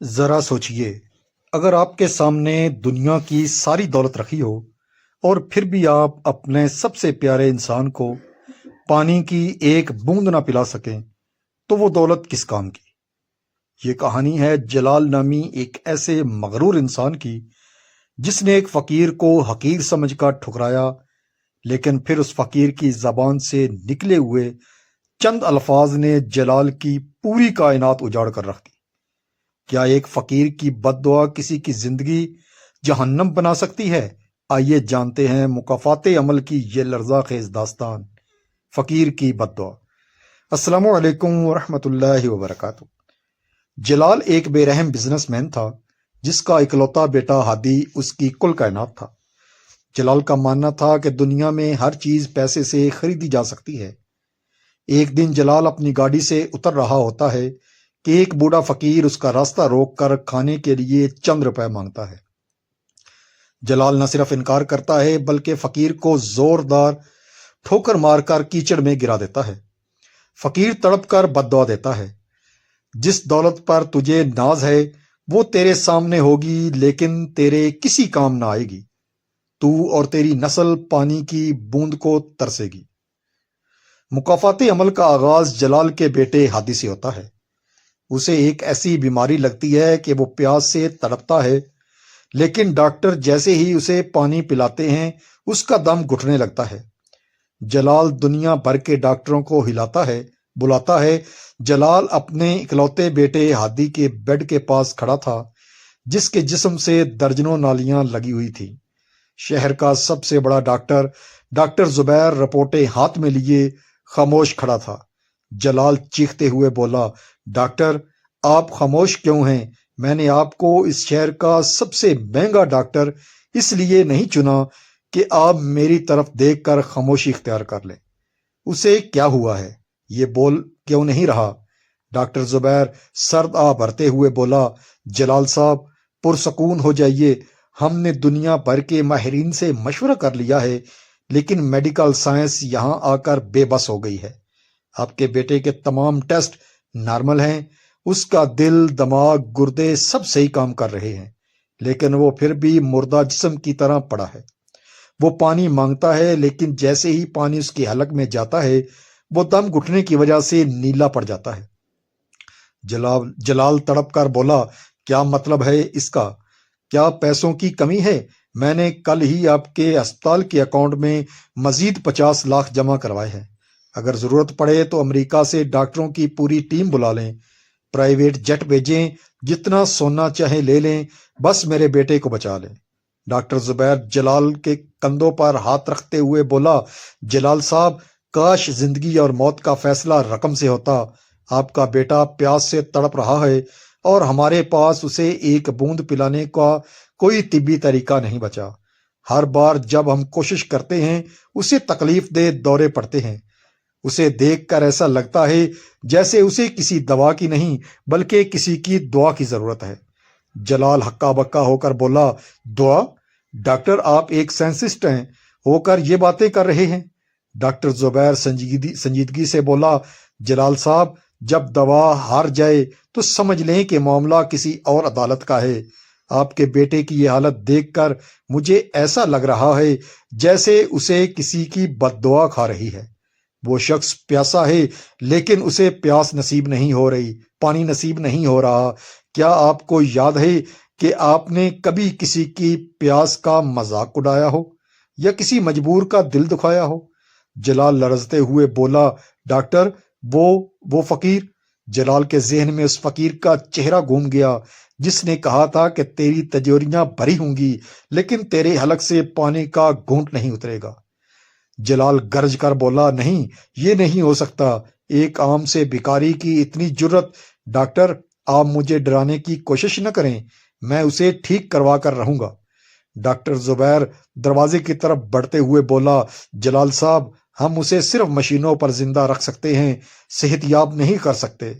ذرا سوچئے، اگر آپ کے سامنے دنیا کی ساری دولت رکھی ہو اور پھر بھی آپ اپنے سب سے پیارے انسان کو پانی کی ایک بوند نہ پلا سکیں تو وہ دولت کس کام کی؟ یہ کہانی ہے جلال نامی ایک ایسے مغرور انسان کی جس نے ایک فقیر کو حقیر سمجھ کر ٹھکرایا، لیکن پھر اس فقیر کی زبان سے نکلے ہوئے چند الفاظ نے جلال کی پوری کائنات اجاڑ کر رکھ دی۔ کیا ایک فقیر کی بد دعا کسی کی زندگی جہنم بنا سکتی ہے؟ آئیے جانتے ہیں مکافات عمل کی یہ لرزہ خیز داستان، فقیر کی بد دعا۔ السلام علیکم ورحمۃ اللہ وبرکاتہ۔ جلال ایک بے رحم بزنس مین تھا جس کا اکلوتا بیٹا ہادی اس کی کل کائنات تھا۔ جلال کا ماننا تھا کہ دنیا میں ہر چیز پیسے سے خریدی جا سکتی ہے۔ ایک دن جلال اپنی گاڑی سے اتر رہا ہوتا ہے کہ ایک بوڑھا فقیر اس کا راستہ روک کر کھانے کے لیے چند روپے مانگتا ہے۔ جلال نہ صرف انکار کرتا ہے بلکہ فقیر کو زوردار ٹھوکر مار کر کیچڑ میں گرا دیتا ہے۔ فقیر تڑپ کر بد دعا دیتا ہے، جس دولت پر تجھے ناز ہے وہ تیرے سامنے ہوگی لیکن تیرے کسی کام نہ آئے گی۔ تو اور تیری نسل پانی کی بوند کو ترسے گی۔ مکافات عمل کا آغاز جلال کے بیٹے ہادی سے ہوتا ہے۔ اسے ایک ایسی بیماری لگتی ہے کہ وہ پیاس سے تڑپتا ہے، لیکن ڈاکٹر جیسے ہی اسے پانی پلاتے ہیں اس کا دم گھٹنے لگتا ہے۔ جلال دنیا بھر کے ڈاکٹروں کو بلاتا ہے۔ جلال اپنے اکلوتے بیٹے ہادی کے بیڈ کے پاس کھڑا تھا جس کے جسم سے درجنوں نالیاں لگی ہوئی تھیں۔ شہر کا سب سے بڑا ڈاکٹر زبیر رپورٹیں ہاتھ میں لیے خاموش کھڑا تھا۔ جلال چیختے ہوئے بولا، ڈاکٹر آپ خاموش کیوں ہیں؟ میں نے آپ کو اس شہر کا سب سے مہنگا ڈاکٹر اس لیے نہیں چنا کہ آپ میری طرف دیکھ کر خاموشی اختیار کر لیں۔ اسے کیا ہوا ہے؟ یہ بول کیوں نہیں رہا؟ ڈاکٹر زبیر سرد آہ بھرتے ہوئے بولا، جلال صاحب پرسکون ہو جائیے، ہم نے دنیا بھر کے ماہرین سے مشورہ کر لیا ہے لیکن میڈیکل سائنس یہاں آ کر بے بس ہو گئی ہے۔ آپ کے بیٹے کے تمام ٹیسٹ نارمل ہیں، اس کا دل، دماغ، گردے سب صحیح کام کر رہے ہیں، لیکن وہ پھر بھی مردہ جسم کی طرح پڑا ہے۔ وہ پانی مانگتا ہے لیکن جیسے ہی پانی اس کی حلق میں جاتا ہے وہ دم گھٹنے کی وجہ سے نیلا پڑ جاتا ہے۔ جلال تڑپ کر بولا، کیا مطلب ہے اس کا؟ کیا پیسوں کی کمی ہے؟ میں نے کل ہی آپ کے ہسپتال کے اکاؤنٹ میں مزید 50 لاکھ جمع کروائے ہیں۔ اگر ضرورت پڑے تو امریکہ سے ڈاکٹروں کی پوری ٹیم بلا لیں، پرائیویٹ جیٹ بھیجیں، جتنا سونا چاہے لے لیں، بس میرے بیٹے کو بچا لیں۔ ڈاکٹر زبیر جلال کے کندھوں پر ہاتھ رکھتے ہوئے بولا، جلال صاحب کاش زندگی اور موت کا فیصلہ رقم سے ہوتا۔ آپ کا بیٹا پیاس سے تڑپ رہا ہے اور ہمارے پاس اسے ایک بوند پلانے کا کوئی طبی طریقہ نہیں بچا۔ ہر بار جب ہم کوشش کرتے ہیں اسے تکلیف دہ دورے پڑتے ہیں۔ اسے دیکھ کر ایسا لگتا ہے جیسے اسے کسی دوا کی نہیں بلکہ کسی کی دعا کی ضرورت ہے۔ جلال ہکا بکا ہو کر بولا، دعا؟ ڈاکٹر آپ ایک سائنسسٹ ہیں ہو کر یہ باتیں کر رہے ہیں؟ ڈاکٹر زبیر سنجیدگی سے بولا، جلال صاحب جب دوا ہار جائے تو سمجھ لیں کہ معاملہ کسی اور عدالت کا ہے۔ آپ کے بیٹے کی یہ حالت دیکھ کر مجھے ایسا لگ رہا ہے جیسے اسے کسی کی بد دعا کھا رہی ہے۔ وہ شخص پیاسا ہے لیکن اسے پیاس نصیب نہیں ہو رہی، پانی نصیب نہیں ہو رہا۔ کیا آپ کو یاد ہے کہ آپ نے کبھی کسی کی پیاس کا مذاق اڑایا ہو یا کسی مجبور کا دل دکھایا ہو؟ جلال لرزتے ہوئے بولا، ڈاکٹر وہ فقیر۔ جلال کے ذہن میں اس فقیر کا چہرہ گھوم گیا جس نے کہا تھا کہ تیری تجوریاں بھری ہوں گی لیکن تیرے حلق سے پانی کا گھونٹ نہیں اترے گا۔ جلال گرج کر بولا، نہیں، یہ نہیں ہو سکتا، ایک عام سے بھکاری کی اتنی جرت۔ ڈاکٹر آپ مجھے ڈرانے کی کوشش نہ کریں، میں اسے ٹھیک کروا کر رہوں گا۔ ڈاکٹر زبیر دروازے کی طرف بڑھتے ہوئے بولا، جلال صاحب ہم اسے صرف مشینوں پر زندہ رکھ سکتے ہیں، صحت یاب نہیں کر سکتے۔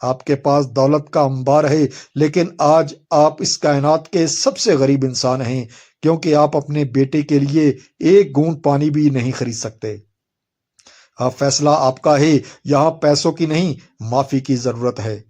آپ کے پاس دولت کا انبار ہے لیکن آج آپ اس کائنات کے سب سے غریب انسان ہیں کیونکہ آپ اپنے بیٹے کے لیے ایک گھونٹ پانی بھی نہیں خرید سکتے۔ اب فیصلہ آپ کا ہے، یہاں پیسوں کی نہیں معافی کی ضرورت ہے۔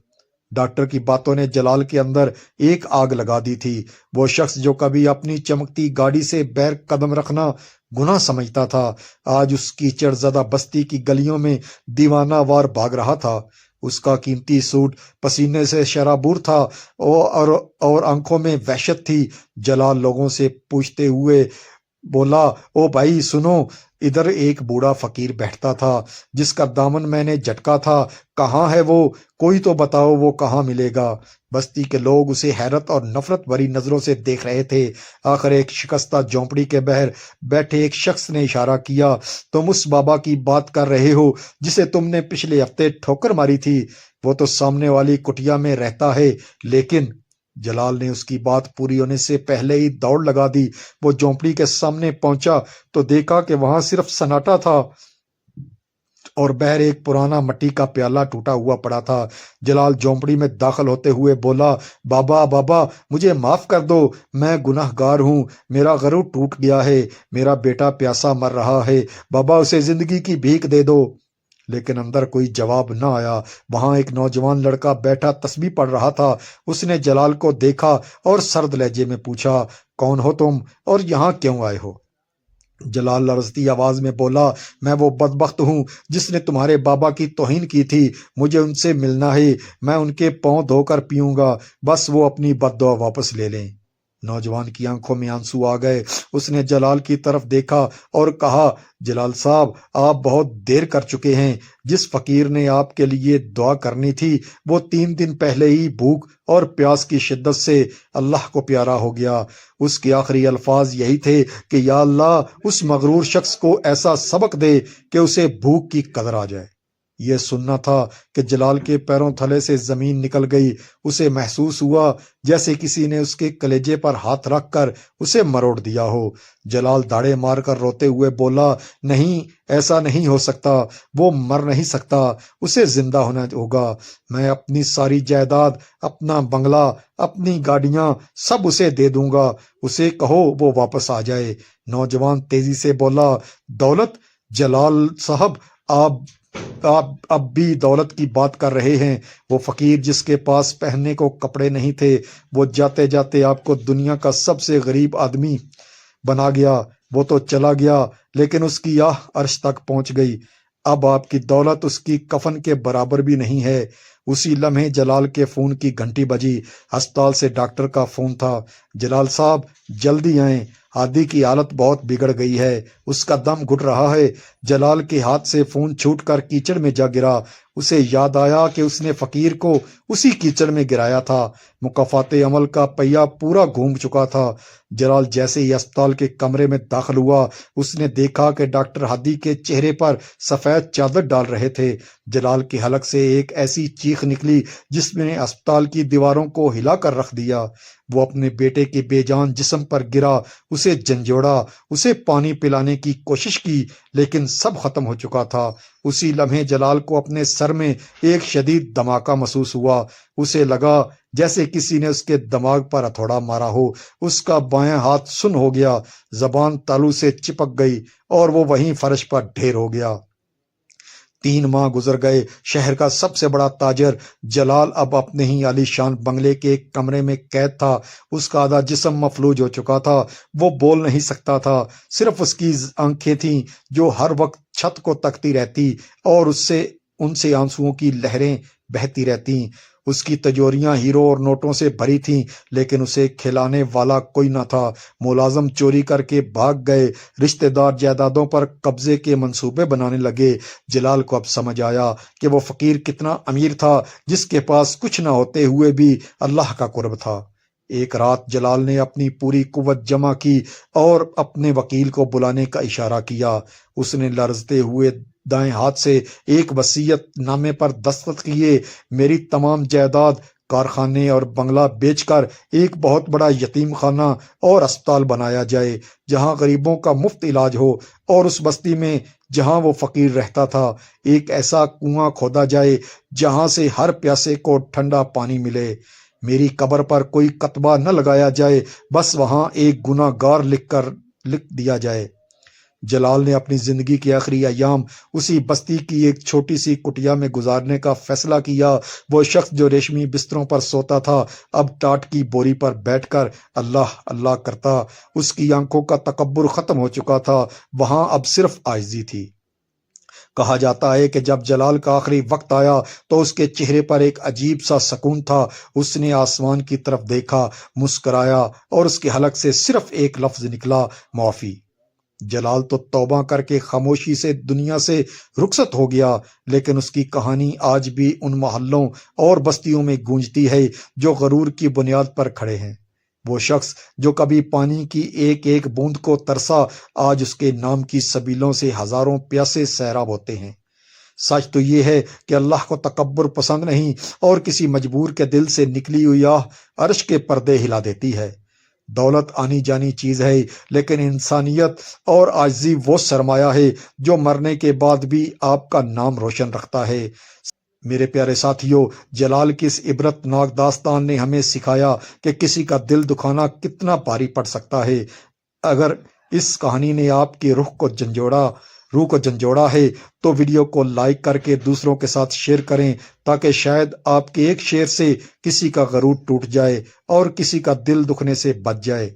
ڈاکٹر کی باتوں نے جلال کے اندر ایک آگ لگا دی تھی۔ وہ شخص جو کبھی اپنی چمکتی گاڑی سے بیر قدم رکھنا گناہ سمجھتا تھا، آج اس کی چڑ زدہ بستی کی گلیوں میں دیوانہ وار بھاگ رہا تھا۔ اس کا قیمتی سوٹ پسینے سے شرابور تھا اور آنکھوں میں وحشت تھی۔ جلال لوگوں سے پوچھتے ہوئے بولا، او بھائی سنو، ادھر ایک بوڑھا فقیر بیٹھتا تھا جس کا دامن میں نے جھٹکا تھا، کہاں ہے وہ؟ کوئی تو بتاؤ وہ کہاں ملے گا؟ بستی کے لوگ اسے حیرت اور نفرت بھری نظروں سے دیکھ رہے تھے۔ آخر ایک شکستہ جھونپڑی کے باہر بیٹھے ایک شخص نے اشارہ کیا، تم اس بابا کی بات کر رہے ہو جسے تم نے پچھلے ہفتے ٹھوکر ماری تھی؟ وہ تو سامنے والی کٹیا میں رہتا ہے، لیکن جلال نے اس کی بات پوری ہونے سے پہلے ہی دوڑ لگا دی۔ وہ جھونپڑی کے سامنے پہنچا تو دیکھا کہ وہاں صرف سناٹا تھا اور باہر ایک پرانا مٹی کا پیالہ ٹوٹا ہوا پڑا تھا۔ جلال جھونپڑی میں داخل ہوتے ہوئے بولا، بابا بابا مجھے معاف کر دو، میں گناہ گار ہوں، میرا غرور ٹوٹ گیا ہے، میرا بیٹا پیاسا مر رہا ہے، بابا اسے زندگی کی بھیک دے دو۔ لیکن اندر کوئی جواب نہ آیا۔ وہاں ایک نوجوان لڑکا بیٹھا تسبیح پڑھ رہا تھا۔ اس نے جلال کو دیکھا اور سرد لہجے میں پوچھا، کون ہو تم اور یہاں کیوں آئے ہو؟ جلال لرزتی آواز میں بولا، میں وہ بدبخت ہوں جس نے تمہارے بابا کی توہین کی تھی، مجھے ان سے ملنا ہے، میں ان کے پاؤں دھو کر پیوں گا، بس وہ اپنی بد دعا واپس لے لیں۔ نوجوان کی آنکھوں میں آنسو آ گئے۔ اس نے جلال کی طرف دیکھا اور کہا، جلال صاحب آپ بہت دیر کر چکے ہیں، جس فقیر نے آپ کے لیے دعا کرنی تھی وہ 3 دن پہلے ہی بھوک اور پیاس کی شدت سے اللہ کو پیارا ہو گیا۔ اس کے آخری الفاظ یہی تھے کہ یا اللہ اس مغرور شخص کو ایسا سبق دے کہ اسے بھوک کی قدر آ جائے۔ یہ سننا تھا کہ جلال کے پیروں تھلے سے زمین نکل گئی۔ اسے محسوس ہوا جیسے کسی نے اس کے کلیجے پر ہاتھ رکھ کر اسے مروڑ دیا ہو۔ جلال داڑے مار کر روتے ہوئے بولا، نہیں ایسا نہیں ہو سکتا، وہ مر نہیں سکتا، اسے زندہ ہونا ہوگا، میں اپنی ساری جائیداد، اپنا بنگلہ، اپنی گاڑیاں سب اسے دے دوں گا، اسے کہو وہ واپس آ جائے۔ نوجوان تیزی سے بولا، دولت؟ جلال صاحب آپ اب بھی دولت کی بات کر رہے ہیں؟ وہ فقیر جس کے پاس پہننے کو کپڑے نہیں تھے، وہ جاتے جاتے آپ کو دنیا کا سب سے غریب آدمی بنا گیا، وہ تو چلا گیا لیکن اس کی آہ عرش تک پہنچ گئی، اب آپ کی دولت اس کی کفن کے برابر بھی نہیں ہے۔ اسی لمحے جلال کے فون کی گھنٹی بجی۔ ہسپتال سے ڈاکٹر کا فون تھا، جلال صاحب جلدی آئیں، ہادی کی حالت بہت بگڑ گئی ہے، اس کا دم گھٹ رہا ہے۔ جلال کے ہاتھ سے فون چھوٹ کر کیچڑ میں جا گرا۔ اسے یاد آیا کہ اس نے فقیر کو اسی کیچڑ میں گرایا تھا۔ مکافات عمل کا پہیہ پورا گھوم چکا تھا۔ جلال جیسے ہی اسپتال کے کمرے میں داخل ہوا، اس نے دیکھا کہ ڈاکٹر ہادی کے چہرے پر سفید چادر ڈال رہے تھے۔ جلال کی حلق سے ایک ایسی چیخ نکلی جس نے اسپتال کی دیواروں کو ہلا کر رکھ دیا۔ وہ اپنے بیٹے کے بے جان جسم پر گرا، اسے جھنجھوڑا، اسے پانی پلانے کی کوشش کی، لیکن سب ختم ہو چکا تھا۔ اسی لمحے جلال کو اپنے سر میں ایک شدید دھماکہ محسوس ہوا۔ اسے لگا جیسے کسی نے اس کے دماغ پر ہتھوڑا مارا ہو۔ اس کا بایاں ہاتھ سن ہو گیا، زبان تالو سے چپک گئی اور وہ وہیں فرش پر ڈھیر ہو گیا۔ 3 ماہ گزر گئے۔ شہر کا سب سے بڑا تاجر جلال اب اپنے ہی عالی شان بنگلے کے ایک کمرے میں قید تھا۔ اس کا آدھا جسم مفلوج ہو چکا تھا، وہ بول نہیں سکتا تھا، صرف اس کی آنکھیں تھیں جو ہر وقت چھت کو تکتی رہتی اور ان سے آنسوؤں کی لہریں بہتی رہتی۔ اس کی تجوریاں ہیرو اور نوٹوں سے بھری تھیں، لیکن اسے کھلانے والا کوئی نہ تھا۔ ملازم چوری کر کے بھاگ گئے، رشتہ دار جائیدادوں پر قبضے کے منصوبے بنانے لگے۔ جلال کو اب سمجھ آیا کہ وہ فقیر کتنا امیر تھا جس کے پاس کچھ نہ ہوتے ہوئے بھی اللہ کا قرب تھا۔ ایک رات جلال نے اپنی پوری قوت جمع کی اور اپنے وکیل کو بلانے کا اشارہ کیا۔ اس نے لرزتے ہوئے دائیں ہاتھ سے ایک وصیت نامے پر دستخط کیے، میری تمام جائیداد، کارخانے اور بنگلہ بیچ کر ایک بہت بڑا یتیم خانہ اور اسپتال بنایا جائے جہاں غریبوں کا مفت علاج ہو، اور اس بستی میں جہاں وہ فقیر رہتا تھا ایک ایسا کنواں کھودا جائے جہاں سے ہر پیاسے کو ٹھنڈا پانی ملے۔ میری قبر پر کوئی کتبہ نہ لگایا جائے، بس وہاں ایک گناہ گار لکھ دیا جائے۔ جلال نے اپنی زندگی کے آخری ایام اسی بستی کی ایک چھوٹی سی کٹیا میں گزارنے کا فیصلہ کیا۔ وہ شخص جو ریشمی بستروں پر سوتا تھا اب ٹاٹ کی بوری پر بیٹھ کر اللہ اللہ کرتا۔ اس کی آنکھوں کا تکبر ختم ہو چکا تھا، وہاں اب صرف عاجزی تھی۔ کہا جاتا ہے کہ جب جلال کا آخری وقت آیا تو اس کے چہرے پر ایک عجیب سا سکون تھا۔ اس نے آسمان کی طرف دیکھا، مسکرایا اور اس کے حلق سے صرف ایک لفظ نکلا، معافی۔ جلال تو توبہ کر کے خاموشی سے دنیا سے رخصت ہو گیا، لیکن اس کی کہانی آج بھی ان محلوں اور بستیوں میں گونجتی ہے جو غرور کی بنیاد پر کھڑے ہیں۔ وہ شخص جو کبھی پانی کی ایک ایک بوند کو ترسا، آج اس کے نام کی سبیلوں سے ہزاروں پیاسے سیراب ہوتے ہیں۔ سچ تو یہ ہے کہ اللہ کو تکبر پسند نہیں، اور کسی مجبور کے دل سے نکلی ہوئی آہ عرش کے پردے ہلا دیتی ہے۔ دولت آنی جانی چیز ہے، لیکن انسانیت اور عاجزی وہ سرمایہ ہے جو مرنے کے بعد بھی آپ کا نام روشن رکھتا ہے۔ میرے پیارے ساتھیوں، جلال کی اس عبرت ناک داستان نے ہمیں سکھایا کہ کسی کا دل دکھانا کتنا بھاری پڑ سکتا ہے۔ اگر اس کہانی نے آپ کی روح کو جھنجھوڑا ہے تو ویڈیو کو لائک کر کے دوسروں کے ساتھ شیئر کریں، تاکہ شاید آپ کے ایک شیئر سے کسی کا غرور ٹوٹ جائے اور کسی کا دل دکھنے سے بچ جائے۔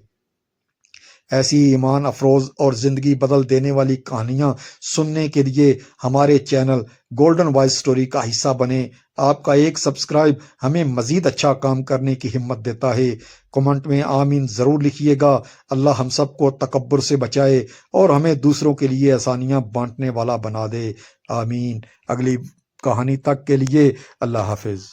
ایسی ایمان افروز اور زندگی بدل دینے والی کہانیاں سننے کے لیے ہمارے چینل گولڈن وائس سٹوری کا حصہ بنیں۔ آپ کا ایک سبسکرائب ہمیں مزید اچھا کام کرنے کی ہمت دیتا ہے۔ کمنٹ میں آمین ضرور لکھیے گا۔ اللہ ہم سب کو تکبر سے بچائے اور ہمیں دوسروں کے لیے آسانیاں بانٹنے والا بنا دے، آمین۔ اگلی کہانی تک کے لیے اللہ حافظ۔